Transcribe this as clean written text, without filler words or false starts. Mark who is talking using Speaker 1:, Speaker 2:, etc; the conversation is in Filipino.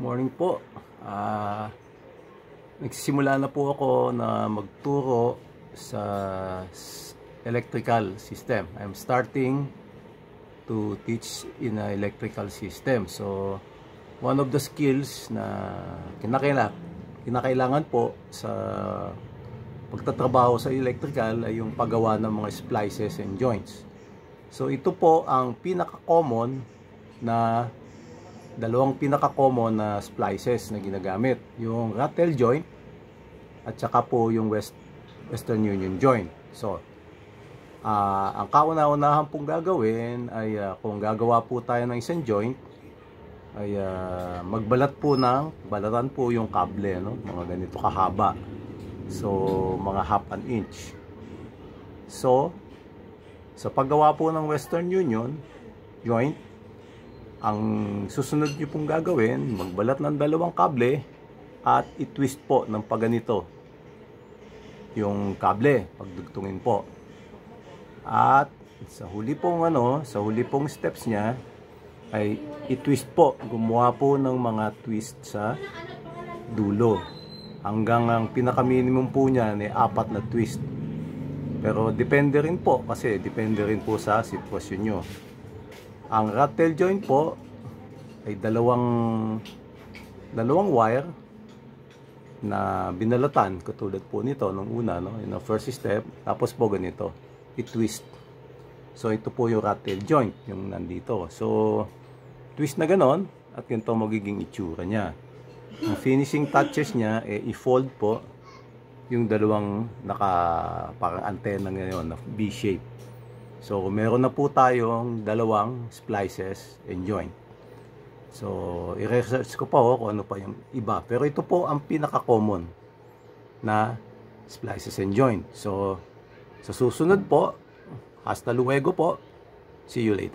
Speaker 1: Morning po. Nagsisimula na po ako na magturo sa electrical system. I'm starting to teach in a electrical system. So, one of the skills na kinakailangan po sa pagtatrabaho sa electrical ay yung paggawa ng mga splices and joints. So, ito po ang pinaka-common na dalawang pinaka-common na splices na ginagamit, yung rattle joint at saka po yung Western Union joint. So, ang kauna-unahan pong gagawin ay kung gagawa po tayo ng isang joint ay balatan po yung kable, no? Mga ganito kahaba. So, mga half an inch. So, sa paggawa po ng Western Union joint, ang susunod nyo pong gagawin, magbalat ng dalawang kable at i-twist po ng paganito yung kable, pagdugtungin po. At sa huli pong steps niya ay i-twist po, gumawa po ng mga twist sa dulo. Hanggang ang pinaka-minimum po niya ay 4 na twist. Pero depende rin po, kasi depende rin po sa sitwasyon nyo. Ang rattle joint po ay dalawang wire na binalatan, katulad po nito nung una, no? Yung first step, tapos po ganito, i-twist. So ito po yung rattle joint, yung nandito. So twist na ganon, at ganito magiging itsura niya. Ang finishing touches niya, i-fold po yung dalawang parang antena ngayon na B-shape. So, meron na po tayong dalawang splices and joint. So, i-research ko pa kung ano pa yung iba. Pero ito po ang pinaka-common na splices and joint. So, sa susunod po, hasta luego po. See you later.